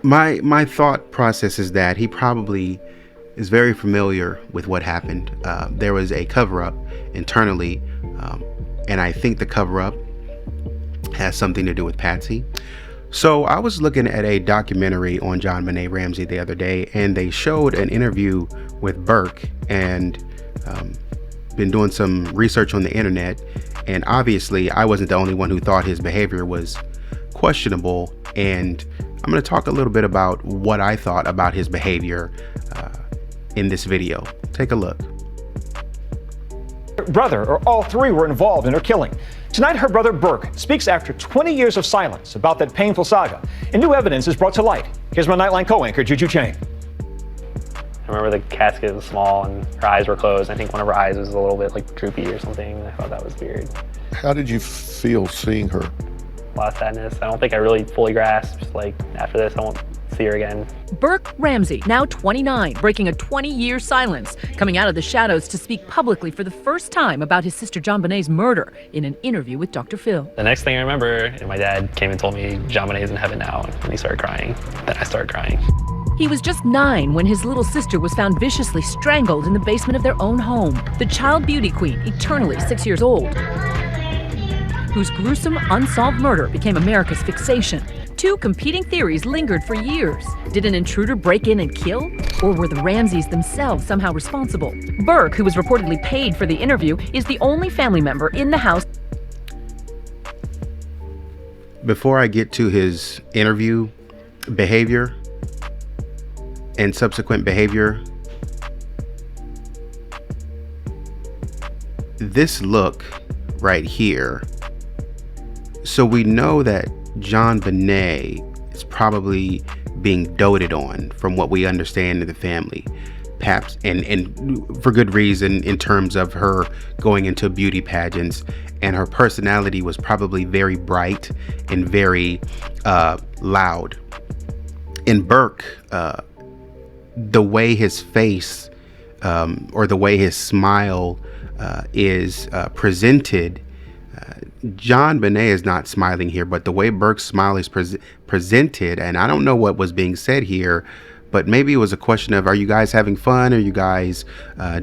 My thought process is that he probably is very familiar with what happened. There was a cover-up internally, and I think the cover-up has something to do with Patsy. So I was looking at a documentary on JonBenét Ramsey the other day, and they showed an interview with Burke, and been doing some research on the internet, and obviously I wasn't the only one who thought his behavior was questionable, and I'm going to talk a little bit about what I thought about his behavior in this video. Take a look. Brother, or all three, were involved in her killing. Tonight, her brother Burke speaks after 20 years of silence about that painful saga, and new evidence is brought to light. Here's my Nightline co-anchor, Juju Chang. I remember the casket was small and her eyes were closed. I think one of her eyes was a little bit like droopy or something. I thought that was weird. How did you feel seeing her? A lot of sadness. I don't think I really fully grasped, like, after this, I won't see her again. Burke Ramsey, now 29, breaking a 20-year silence, coming out of the shadows to speak publicly for the first time about his sister JonBenét's murder in an interview with Dr. Phil. The next thing I remember, my dad came and told me JonBenét's in heaven now, and he started crying. Then I started crying. He was just 9 when his little sister was found viciously strangled in the basement of their own home. The child beauty queen, eternally 6 years old, whose gruesome, unsolved murder became America's fixation. Two competing theories lingered for years. Did an intruder break in and kill? Or were the Ramseys themselves somehow responsible? Burke, who was reportedly paid for the interview, is the only family member in the house. Before I get to his interview behavior and subsequent behavior, this look right here. So we know that JonBenét is probably being doted on from what we understand in the family. Perhaps, and for good reason, in terms of her going into beauty pageants, and her personality was probably very bright and very loud. In Burke, the way his face or the way his smile is presented, JonBenét is not smiling here, but the way Burke's smile is presented, and I don't know what was being said here, but maybe it was a question of, are you guys having fun? Are you guys,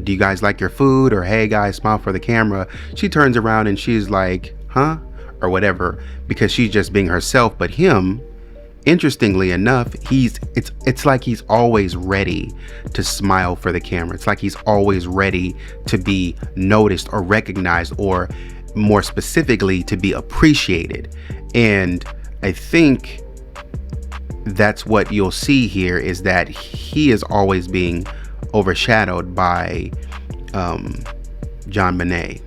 do you guys like your food? Or, hey guys, smile for the camera. She turns around and she's like, huh? Or whatever, because she's just being herself. But him, interestingly enough, it's like he's always ready to smile for the camera. It's like he's always ready to be noticed or recognized, or more specifically, to be appreciated. And I think that's what you'll see here, is that he is always being overshadowed by JonBenét.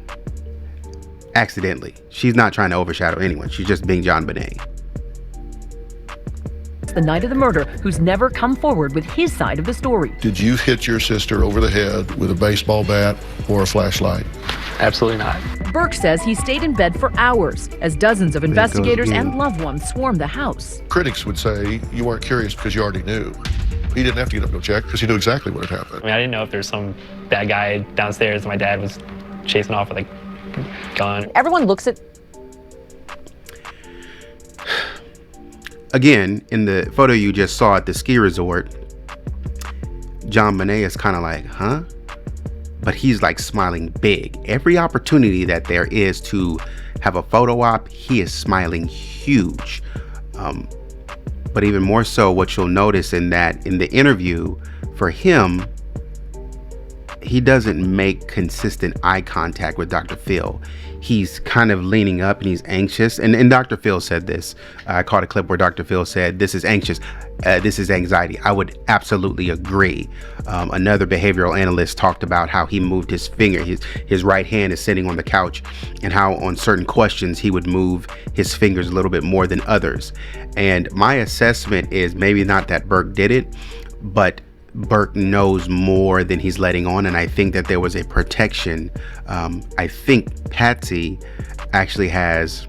Accidentally. She's not trying to overshadow anyone. She's just being JonBenét. The night of the murder, who's never come forward with his side of the story. Did you hit your sister over the head with a baseball bat or a flashlight? Absolutely not. Burke says he stayed in bed for hours as dozens of investigators and loved ones swarmed the house. Critics would say you weren't curious because you already knew. He didn't have to get up and go check because he knew exactly what had happened. I mean, I didn't know if there's some bad guy downstairs that my dad was chasing off with a gun. Everyone looks at... Again, in the photo you just saw at the ski resort, JonBenét is kind of like, huh? But he's like smiling big. Every opportunity that there is to have a photo op, he is smiling huge. But even more so, what you'll notice in the interview, for him, he doesn't make consistent eye contact with Dr. Phil. He's kind of leaning up and he's anxious. And Dr. Phil said this. I caught a clip where Dr. Phil said, this is anxious. This is anxiety. I would absolutely agree. Another behavioral analyst talked about how he moved his finger. His right hand is sitting on the couch, and how on certain questions he would move his fingers a little bit more than others. And my assessment is maybe not that Burke did it, but Burke knows more than he's letting on, and I think that there was a protection. I think Patsy actually has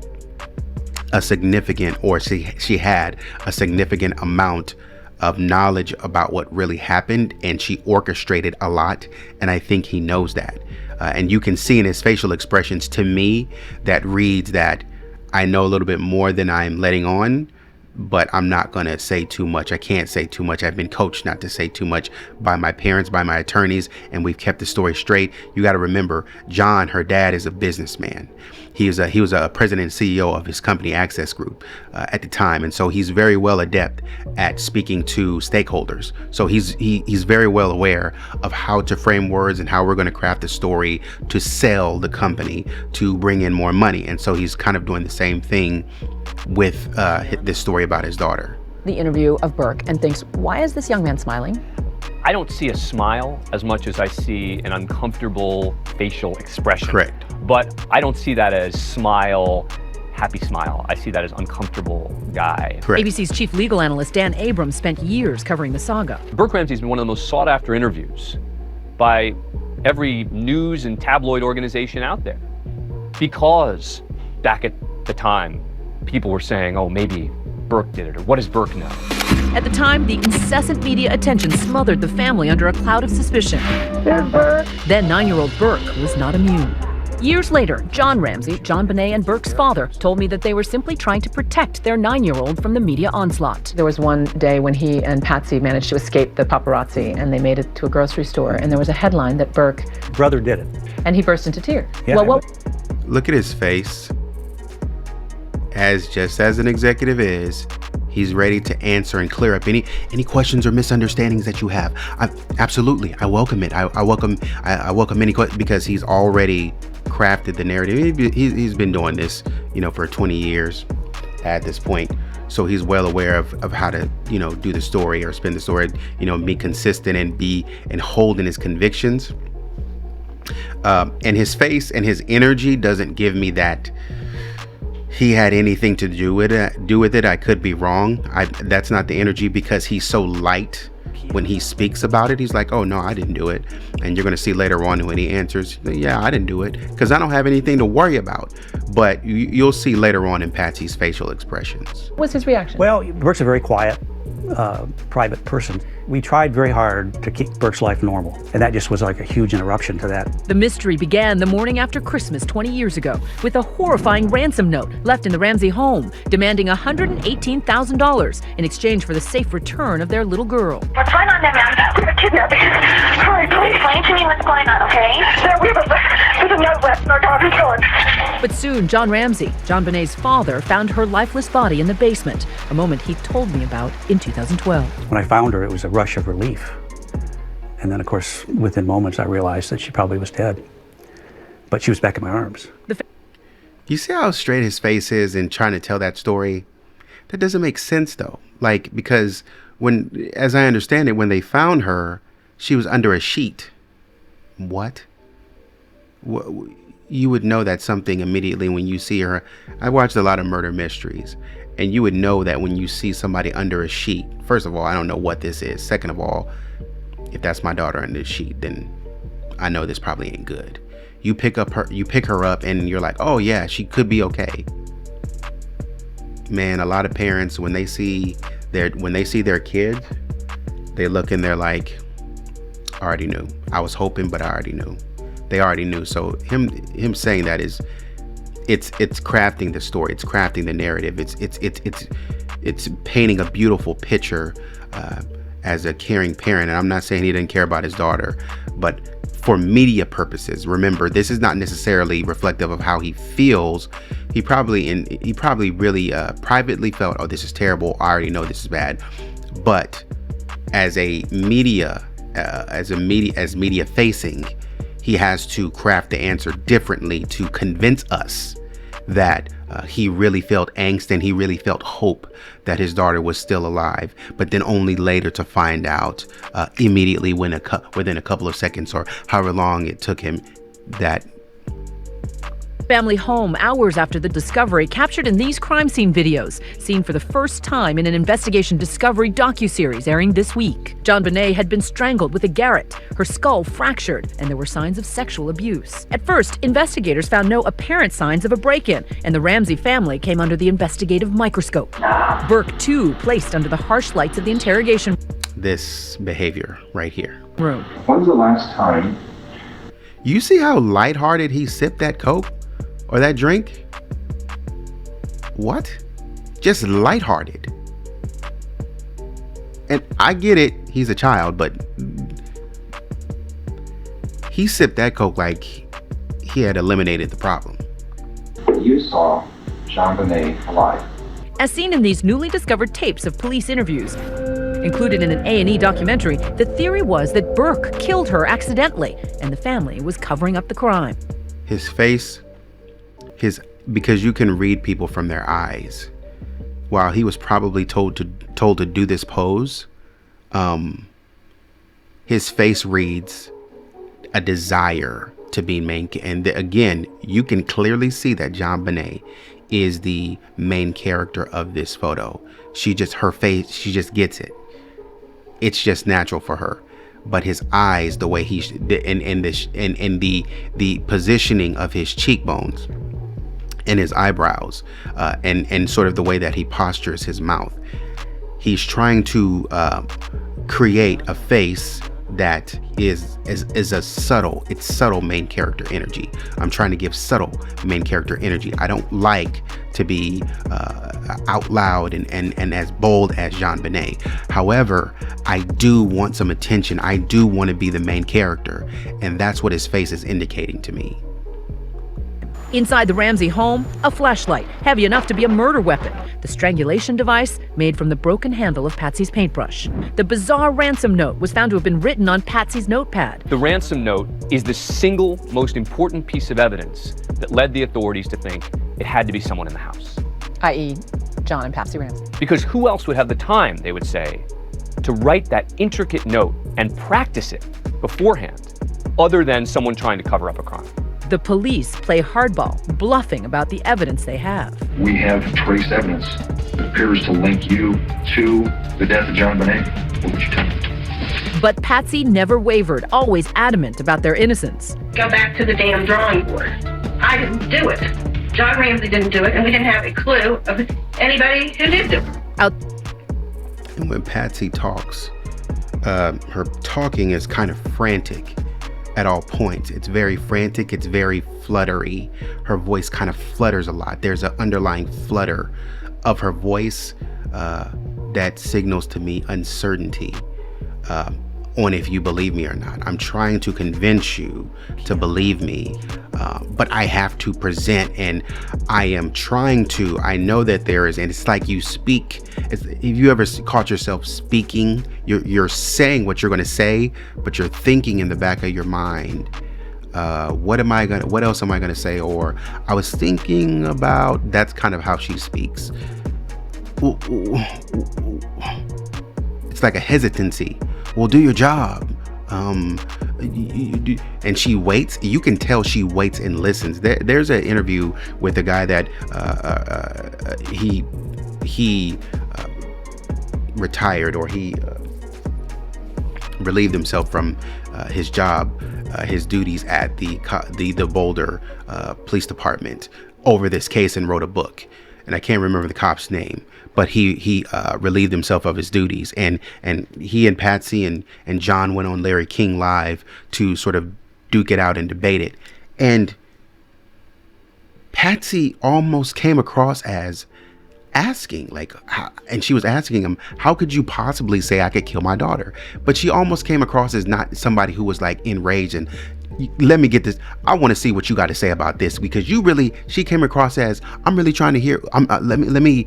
a significant, or she had a significant amount of knowledge about what really happened, and she orchestrated a lot, and I think he knows that. And you can see in his facial expressions, to me, that reads that I know a little bit more than I'm letting on. but I'm not going to say too much. I can't say too much. I've been coached not to say too much by my parents, by my attorneys, and we've kept the story straight. You got to remember, John, her dad, is a businessman. He was a president and CEO of his company, Access Group, at the time, and so he's very well adept at speaking to stakeholders. So he's very well aware of how to frame words and how we're going to craft a story to sell the company, to bring in more money. And so he's kind of doing the same thing with this story about his daughter. The interview of Burke and thinks, why is this young man smiling? I don't see a smile as much as I see an uncomfortable facial expression. Correct. But I don't see that as smile, happy smile. I see that as uncomfortable guy. Correct. ABC's chief legal analyst Dan Abrams spent years covering the saga. Burke Ramsey's been one of the most sought after interviews by every news and tabloid organization out there. Because back at the time, people were saying, oh, maybe Burke did it, or what does Burke know? At the time, the incessant media attention smothered the family under a cloud of suspicion. Then 9-year-old Burke was not immune. Years later, John Ramsey, JonBenét and Burke's father, told me that they were simply trying to protect their 9-year-old from the media onslaught. There was one day when he and Patsy managed to escape the paparazzi, and they made it to a grocery store, and there was a headline that Burke... brother did it. And he burst into tears. Yeah. Well, Look at his face. Just as an executive is, he's ready to answer and clear up any questions or misunderstandings that you have. Absolutely, I welcome it. I welcome any questions, because he's already crafted the narrative. He's been doing this, for 20 years at this point. So he's well aware of how to, do the story or spin the story, be consistent and hold in his convictions. And his face and his energy doesn't give me that he had anything to do with it. I could be wrong. That's not the energy, because he's so light when he speaks about it. He's like, oh no, I didn't do it. And you're going to see later on when he answers, yeah, I didn't do it, because I don't have anything to worry about. But you'll see later on in Patsy's facial expressions. what's his reaction? Well, Burke's a very quiet, private person. We tried very hard to keep Burke's life normal, and that just was like a huge interruption to that. The mystery began the morning after Christmas 20 years ago with a horrifying ransom note left in the Ramsey home, demanding $118,000 in exchange for the safe return of their little girl. What's going on there, ma'am? We have a kidnapping. Hurry, please explain to me what's going on, okay? There's a note left in our daughter's gone. But soon, John Ramsey, JonBenét's father, found her lifeless body in the basement, a moment he told me about in 2012. When I found her, it was a rush of relief. And then, of course, within moments, I realized that she probably was dead. But she was back in my arms. You see how straight his face is in trying to tell that story? That doesn't make sense, though. Because as I understand it, when they found her, she was under a sheet. What? You would know that something immediately when you see her. I watched a lot of murder mysteries, and you would know that when you see somebody under a sheet. First of all, I don't know what this is. Second of all, if that's my daughter under the sheet, then I know this probably ain't good. You pick her up, and you're like, oh yeah, she could be okay. Man, a lot of parents, when they see their kids, they look and they're like, I already knew. I was hoping, but I already knew. They already knew. So him saying that is, it's crafting the story. It's crafting the narrative. It's painting a beautiful picture as a caring parent. And I'm not saying he didn't care about his daughter, but for media purposes, remember, this is not necessarily reflective of how he feels. He probably really privately felt, oh, this is terrible. I already know this is bad. But as media facing, he has to craft the answer differently to convince us that he really felt angst and he really felt hope that his daughter was still alive, but then only later to find out immediately within a couple of seconds or however long it took him that Family home hours after the discovery, captured in these crime scene videos, seen for the first time in an investigation discovery docuseries airing this week. JonBenét had been strangled with a garrote, her skull fractured, and there were signs of sexual abuse. At first, investigators found no apparent signs of a break-in, and the Ramsey family came under the investigative microscope. Burke, too, placed under the harsh lights of the interrogation this behavior right here. room. When's the last time? You see how lighthearted he sipped that Coke or that drink? What? Just lighthearted. And I get it, he's a child, but he sipped that Coke like he had eliminated the problem. You saw JonBenét alive. As seen in these newly discovered tapes of police interviews, included in an A&E documentary, the theory was that Burke killed her accidentally, and the family was covering up the crime. His face, because you can read people from their eyes. While he was probably told to do this pose, his face reads a desire to be main. And again, you can clearly see that JonBenét is the main character of this photo. Her face, she just gets it. It's just natural for her. But his eyes, the way the positioning of his cheekbones and his eyebrows, and sort of the way that he postures his mouth, he's trying to create a face that is a subtle main character energy. I'm trying to give subtle main character energy. I don't like to be out loud and as bold as JonBenét. However, I do want some attention. I do want to be the main character, and that's what his face is indicating to me. Inside the Ramsey home, a flashlight, heavy enough to be a murder weapon. The strangulation device made from the broken handle of Patsy's paintbrush. The bizarre ransom note was found to have been written on Patsy's notepad. The ransom note is the single most important piece of evidence that led the authorities to think it had to be someone in the house. I.e. John and Patsy Ramsey. Because who else would have the time, they would say, to write that intricate note and practice it beforehand, other than someone trying to cover up a crime? The police play hardball, bluffing about the evidence they have. We have trace evidence that appears to link you to the death of JonBenét. What would you tell me? But Patsy never wavered, always adamant about their innocence. Go back to the damn drawing board. I didn't do it. John Ramsey didn't do it, and we didn't have a clue of anybody who did do it. And when Patsy talks, her talking is kind of frantic at all points. It's very frantic. It's very fluttery. Her voice kind of flutters a lot. There's an underlying flutter of her voice that signals to me uncertainty on if you believe me or not. I'm trying to convince you to believe me, but I have to present, and I am trying to. I know that there is, and it's like you speak. If you ever caught yourself speaking, you're saying what you're going to say, but you're thinking in the back of your mind, what else am I gonna say? Or I was thinking about. That's kind of how she speaks. It's like a hesitancy. Well, do your job. And she waits. You can tell she waits and listens. There's an interview with a guy that he retired, or he relieved himself from his job, his duties at the Boulder Police Department over this case, and wrote a book. And I can't remember the cop's name, but he relieved himself of his duties, and he and Patsy and John went on Larry King Live to sort of duke it out and debate it. And Patsy almost came across as asking, and she was asking him, how could you possibly say I could kill my daughter? But she almost came across as not somebody who was like enraged and, let me get this. I want to see what you got to say about this, because she came across as, I'm really trying to hear. Let me,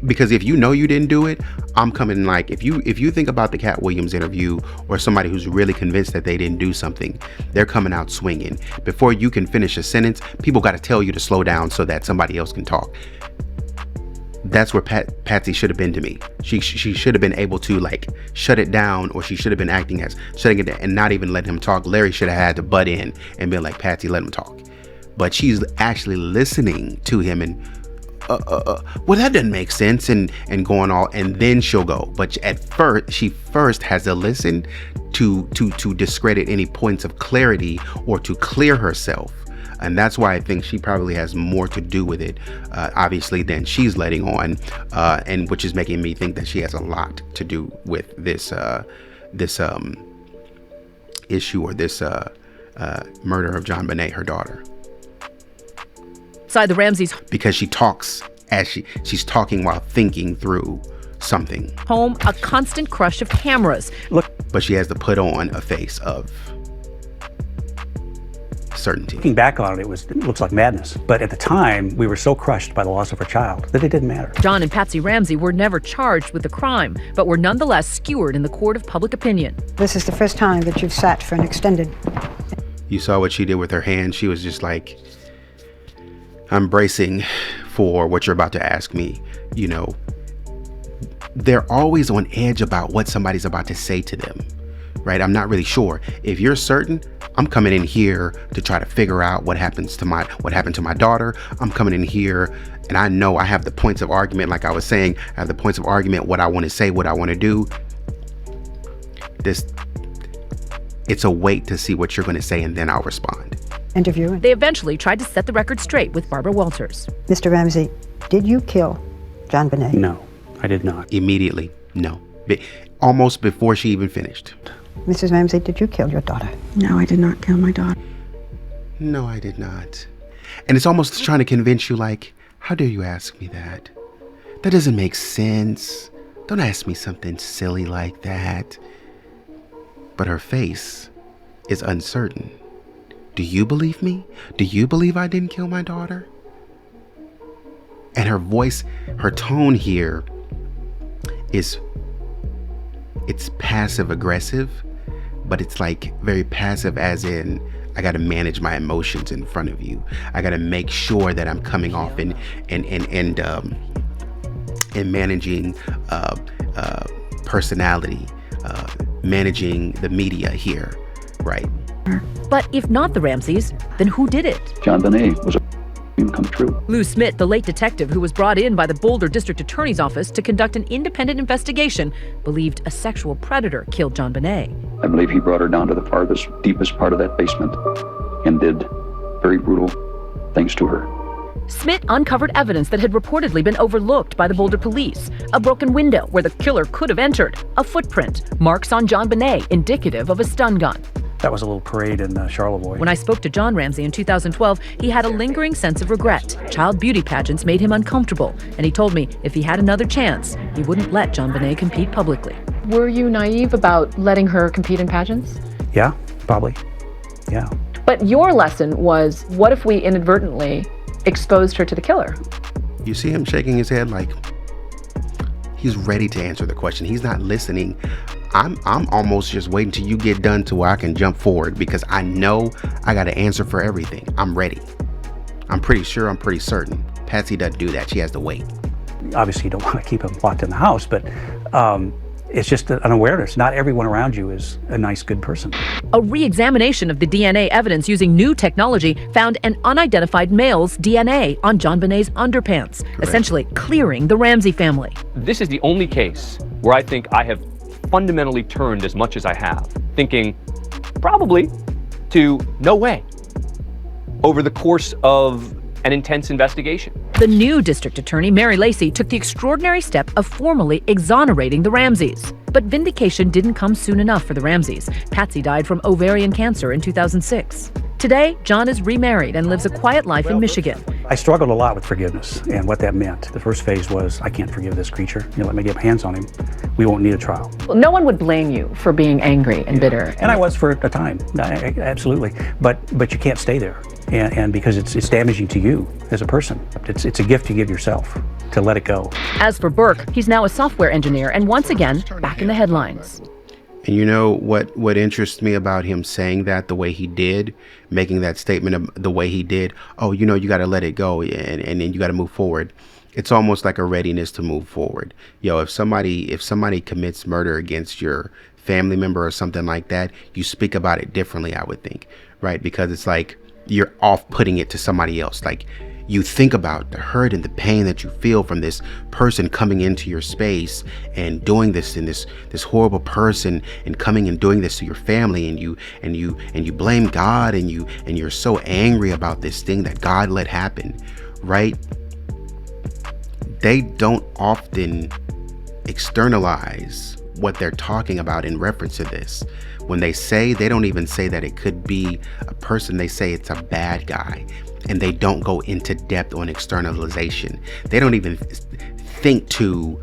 because if you know you didn't do it, I'm coming like, if you think about the Cat Williams interview, or somebody who's really convinced that they didn't do something, they're coming out swinging. Before you can finish a sentence, people got to tell you to slow down so that somebody else can talk. That's where Patsy should have been to me. She should have been able to shut it down, or she should have been acting as shutting it down and not even letting him talk. Larry should have had to butt in and been like, Patsy, let him talk. But she's actually listening to him and, well, that doesn't make sense, and going all, and then she'll go. But she first has to listen to discredit any points of clarity or to clear herself. And that's why I think she probably has more to do with it, obviously, than she's letting on, and which is making me think that she has a lot to do with this issue, or this murder of JonBenét, her daughter. Inside the Ramseys, because she talks as she's talking while thinking through something. Home, a constant crush of cameras. But she has to put on a face of certainty. Looking back on it, it looks like madness. But at the time, we were so crushed by the loss of our child that it didn't matter. John and Patsy Ramsey were never charged with the crime, but were nonetheless skewered in the court of public opinion. This is the first time that you've sat for an extended. You saw what she did with her hand. She was just like, I'm bracing for what you're about to ask me. You know, they're always on edge about what somebody's about to say to them, right? I'm not really sure. If you're certain, I'm coming in here to try to figure out what happened to my daughter. I'm coming in here and I know I have the points of argument. Like I was saying, I have the points of argument, what I want to say, what I want to do. It's a wait to see what you're going to say, and then I'll respond. Interviewing. They eventually tried to set the record straight with Barbara Walters. Mr. Ramsey, did you kill JonBenét? No, I did not. Immediately, no. Almost before she even finished. Mrs. Ramsey, did you kill your daughter? No, I did not kill my daughter. No, I did not. And it's almost trying to convince you, like, how dare you ask me that? That doesn't make sense. Don't ask me something silly like that. But her face is uncertain. Do you believe me? Do you believe I didn't kill my daughter? And her voice, her tone here it's passive aggressive, but it's like very passive as in, I got to manage my emotions in front of you. I got to make sure that I'm coming off and managing personality, managing the media here, right? But if not the Ramseys, then who did it? JonBenét was a come true. Lou Smith, the late detective who was brought in by the Boulder District Attorney's Office to conduct an independent investigation, believed a sexual predator killed JonBenét. I believe he brought her down to the farthest, deepest part of that basement and did very brutal things to her. Smith uncovered evidence that had reportedly been overlooked by the Boulder police. A broken window where the killer could have entered. A footprint. Marks on JonBenét indicative of a stun gun. That was a little parade in Charlevoix. When I spoke to John Ramsey in 2012, he had a lingering sense of regret. Child beauty pageants made him uncomfortable, and he told me if he had another chance, he wouldn't let JonBenét compete publicly. Were you naive about letting her compete in pageants? Yeah, probably. Yeah. But your lesson was, what if we inadvertently exposed her to the killer? You see him shaking his head like he's ready to answer the question. He's not listening. I'm almost just waiting till you get done to where I can jump forward, because I know I got to answer for everything. I'm ready. I'm pretty sure, I'm pretty certain. Patsy doesn't do that. She has to wait. Obviously, you don't want to keep him locked in the house, but it's just an awareness. Not everyone around you is a nice, good person. A re-examination of the DNA evidence using new technology found an unidentified male's DNA on JonBenét's underpants, essentially clearing the Ramsey family. This is the only case where I think I have fundamentally turned as much as I have, thinking probably to no way over the course of an intense investigation. The new district attorney, Mary Lacey, took the extraordinary step of formally exonerating the Ramseys. But vindication didn't come soon enough for the Ramseys. Patsy died from ovarian cancer in 2006. Today, John is remarried and lives a quiet life in Michigan. I struggled a lot with forgiveness and what that meant. The first phase was, I can't forgive this creature. Let me get my hands on him. We won't need a trial. Well, no one would blame you for being angry and bitter. And I was for a time, absolutely. But you can't stay there. And because it's damaging to you as a person. It's a gift you give yourself to let it go. As for Burke, he's now a software engineer and once again, back in the headlines. And you know what interests me about him saying that the way he did, making that statement the way he did, you got to let it go and then you got to move forward. It's almost like a readiness to move forward. If somebody commits murder against your family member or something like that, you speak about it differently, I would think, right? Because it's like you're off-putting it to somebody else. Like, you think about the hurt and the pain that you feel from this person coming into your space and doing this, and this horrible person and coming and doing this to your family, and you blame God, and you're so angry about this thing that God let happen, right? They don't often externalize what they're talking about in reference to this. When they don't even say that it could be a person, they say it's a bad guy. And they don't go into depth on externalization. They don't even think to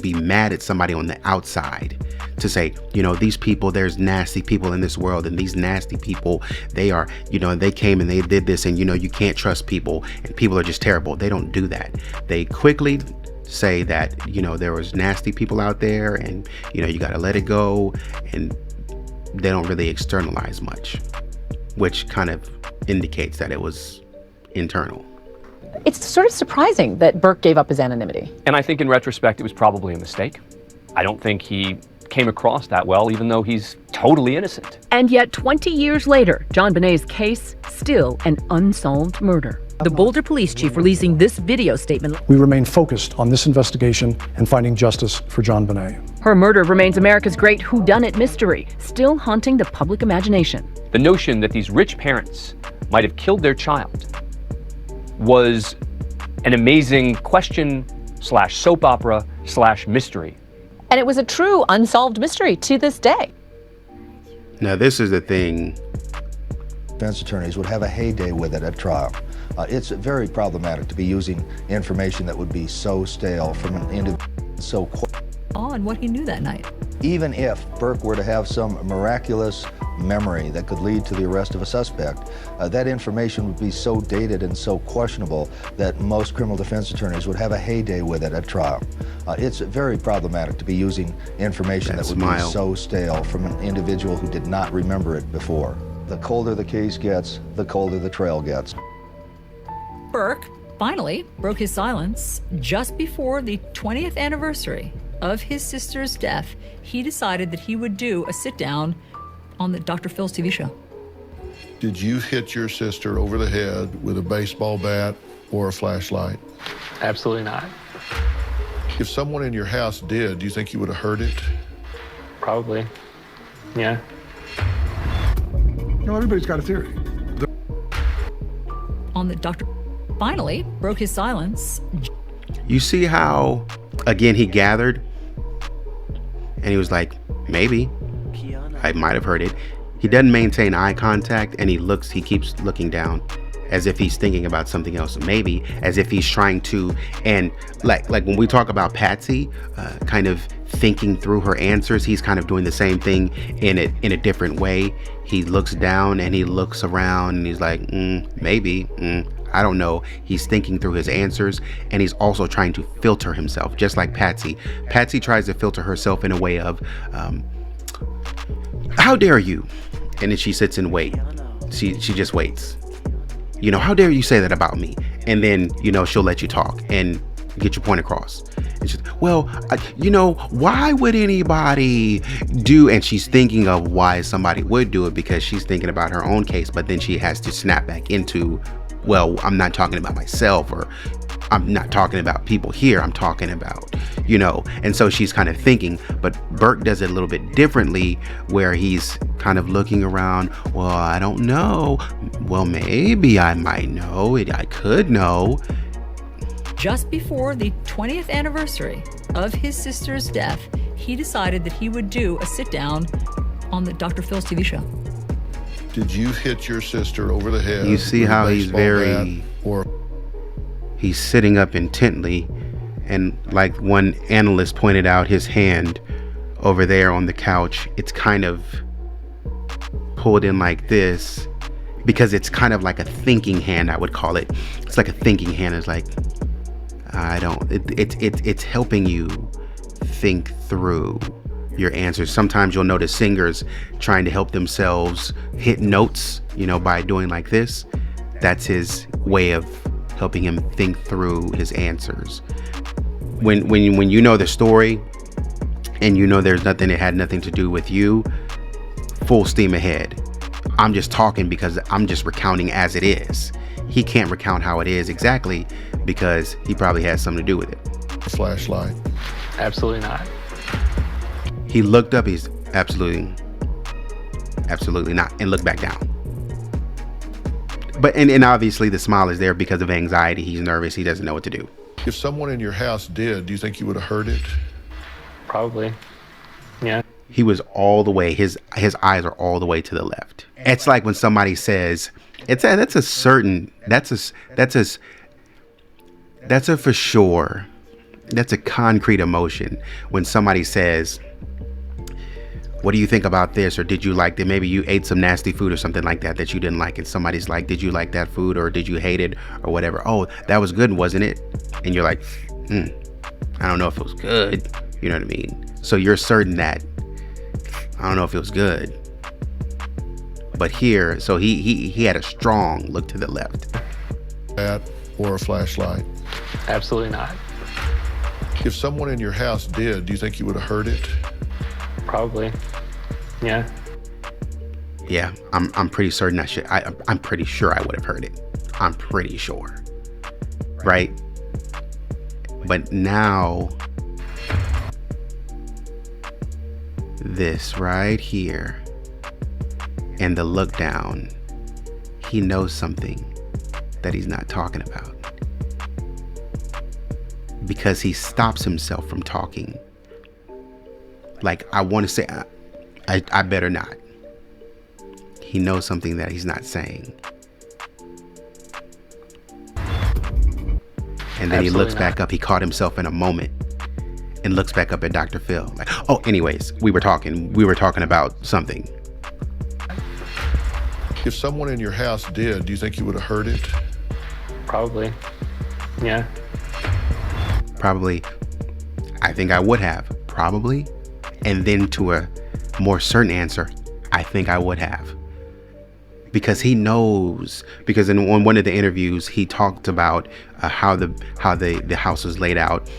be mad at somebody on the outside, to say, you know, these people, there's nasty people in this world, and these nasty people, they are, you know, they came and they did this, and you know, you can't trust people, and people are just terrible. They don't do that. They quickly say that, you know, there was nasty people out there, and you know, you got to let it go, and they don't really externalize much, which kind of indicates that it was internal. It's sort of surprising that Burke gave up his anonymity. And I think in retrospect, it was probably a mistake. I don't think he came across that well, even though he's totally innocent. And yet 20 years later, JonBenét's case, still an unsolved murder. The Boulder police chief releasing this video statement. We remain focused on this investigation and finding justice for JonBenet. Her murder remains America's great whodunit mystery, still haunting the public imagination. The notion that these rich parents might have killed their child was an amazing question / soap opera / mystery. And it was a true unsolved mystery to this day. Now, this is the thing. Defense attorneys would have a heyday with it at trial. It's very problematic to be using information that would be so stale from an individual so on what he knew that night. Even if Burke were to have some miraculous memory that could lead to the arrest of a suspect, that information would be so dated and so questionable that most criminal defense attorneys would have a heyday with it at trial. It's very problematic to be using information that would be so stale from an individual who did not remember it before. The colder the case gets, the colder the trail gets. Burke finally broke his silence just before the 20th anniversary of his sister's death. He decided that he would do a sit-down on the Dr. Phil's TV show. Did you hit your sister over the head with a baseball bat or a flashlight? Absolutely not. If someone in your house did, do you think you would have heard it? Probably. Yeah. You know, everybody's got a theory. On the Dr. finally broke his silence. You see how, again, he gathered and he was like, maybe I might have heard it. He doesn't maintain eye contact, and he keeps looking down as if he's thinking about something else, maybe as if he's trying to, and like when we talk about Patsy kind of thinking through her answers, he's kind of doing the same thing in a different way. He looks down and he looks around and he's like, maybe, I don't know. He's thinking through his answers, and he's also trying to filter himself, just like Patsy. Patsy tries to filter herself in a way of, how dare you? And then she sits and wait. She just waits. You know, how dare you say that about me? And then, you know, she'll let you talk and get your point across. And she's, well, you know, why would anybody do? And she's thinking of why somebody would do it because she's thinking about her own case. But then she has to snap back into, well, I'm not talking about myself, or I'm not talking about people here. I'm talking about, you know, and so she's kind of thinking, but Burke does it a little bit differently where he's kind of looking around. Well, I don't know. Well, maybe I might know it. I could know. Just before the 20th anniversary of his sister's death, he decided that he would do a sit-down on the Dr. Phil's TV show. Did you hit your sister over the head? You see how he's he's sitting up intently, and like one analyst pointed out, his hand over there on the couch, it's kind of pulled in like this because it's kind of like a thinking hand, I would call it. It's like a thinking hand. It's like, it's helping you think through your answers. Sometimes you'll notice singers trying to help themselves hit notes, you know, by doing like this. That's his way of helping him think through his answers. When you know the story and you know there's nothing, it had nothing to do with you, full steam ahead. I'm just talking because I'm just recounting as it is. He can't recount how it is exactly because he probably has something to do with it. A flashlight. Absolutely not. He looked up, he's absolutely not, and looked back down. But and obviously the smile is there because of anxiety. He's nervous, he doesn't know what to do. If someone in your house did, do you think you would have heard it? Probably. Yeah. He was all the way, his eyes are all the way to the left. It's like when somebody says, that's a for sure. That's a concrete emotion. When somebody says, what do you think about this? Or did you like that? Maybe you ate some nasty food or something like that that you didn't like. And somebody's like, did you like that food? Or did you hate it? Or whatever. Oh, that was good, wasn't it? And you're like, I don't know if it was good. You know what I mean? So you're certain that, I don't know if it was good. But here, so he had a strong look to the left. That or a flashlight? Absolutely not. If someone in your house did, do you think you would have heard it? Probably. Yeah. Yeah, I'm pretty certain I'm pretty sure I would have heard it. I'm pretty sure. Right? But now, this right here, and the look down, he knows something that he's not talking about. Because he stops himself from talking. Like, I want to say, I better not. He knows something that he's not saying. And then he looks back up. He caught himself in a moment and looks back up at Dr. Phil. Like, oh, anyways, we were talking about something. If someone in your house did, do you think you would have heard it? Probably. Yeah. Probably. I think I would have. Probably. And then to a more certain answer, I think I would have. Because he knows, because on one of the interviews, he talked about how the house is laid out.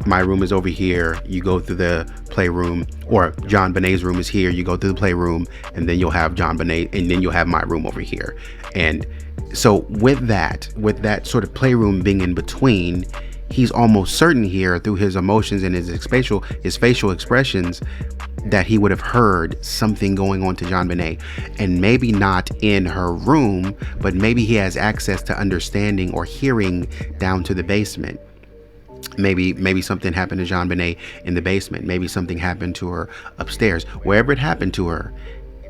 My room is over here. You go through the playroom, or JonBenet's room is here. You go through the playroom, and then you'll have JonBenét, and then you'll have my room over here. And so with that sort of playroom being in between, he's almost certain here through his emotions and his facial expressions that he would have heard something going on to JonBenét, and maybe not in her room, but maybe he has access to understanding or hearing down to the basement. Maybe something happened to JonBenét in the basement. Maybe something happened to her upstairs. Wherever it happened to her,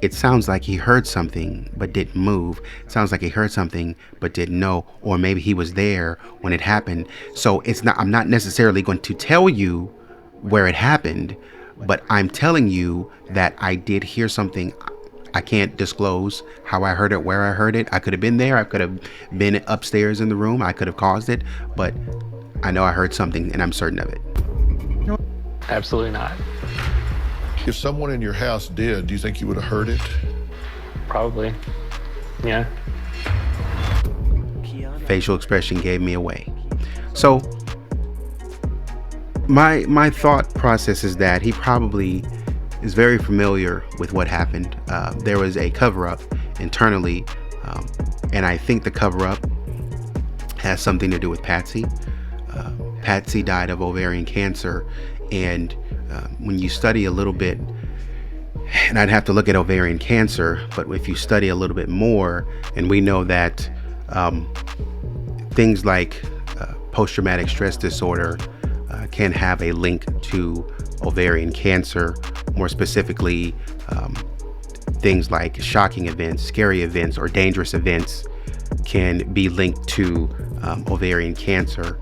it sounds like he heard something but didn't move. It sounds like he heard something but didn't know, or maybe he was there when it happened. So I'm not necessarily going to tell you where it happened, but I'm telling you that I did hear something. I can't disclose how I heard it, where I heard it. I could have been there. I could have been upstairs in the room. I could have caused it, but I know I heard something and I'm certain of it. Absolutely not. If someone in your house did, do you think you would have heard it? Probably. Yeah. Facial expression gave me away. So my thought process is that he probably is very familiar with what happened. There was a cover-up internally, and I think the cover-up has something to do with Patsy. Patsy died of ovarian cancer, and when you study a little bit, and I'd have to look at ovarian cancer, but if you study a little bit more, and we know that things like post-traumatic stress disorder can have a link to ovarian cancer, more specifically things like shocking events, scary events, or dangerous events can be linked to ovarian cancer.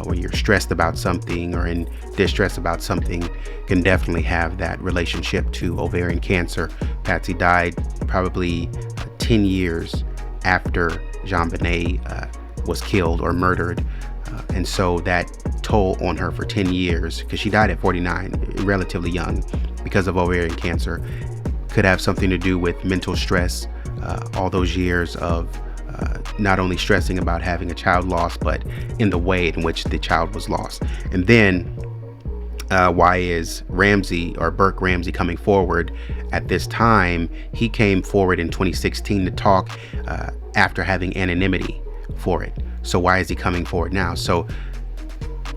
When you're stressed about something or in distress about something, can definitely have that relationship to ovarian cancer. Patsy died probably 10 years after JonBenét was killed or murdered. And so that toll on her for 10 years, because she died at 49, relatively young, because of ovarian cancer, could have something to do with mental stress, all those years of not only stressing about having a child lost, but in the way in which the child was lost. And then why is Ramsey, or Burke Ramsey, coming forward at this time? He came forward in 2016 to talk after having anonymity for it. So why is he coming forward now? So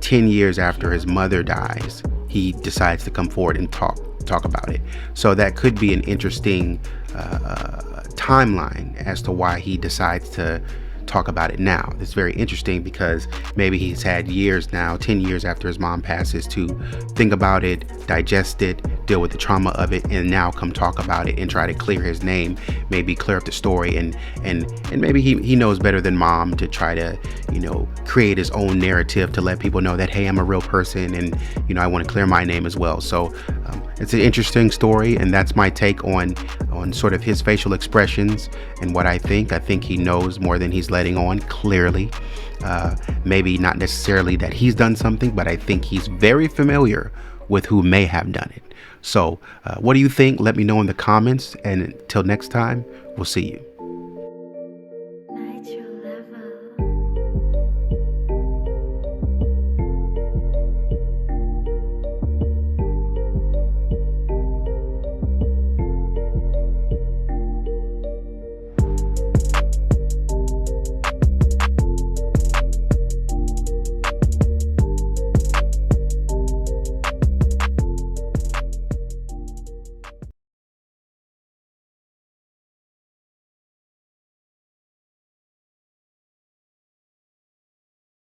10 years after his mother dies, he decides to come forward and talk about it. So that could be an interesting timeline as to why he decides to talk about it now. It's very interesting because maybe he's had years now, 10 years after his mom passes, to think about it, digest it, deal with the trauma of it, and now come talk about it and try to clear his name, maybe clear up the story, and maybe he knows better than mom to try to, you know, create his own narrative to let people know that, hey, I'm a real person, and, you know, I want to clear my name as well. So it's an interesting story, and that's my take on sort of his facial expressions and what I think. I think he knows more than he's letting on, clearly. Maybe not necessarily that he's done something, but I think he's very familiar with who may have done it. So what do you think? Let me know in the comments, and until next time, we'll see you.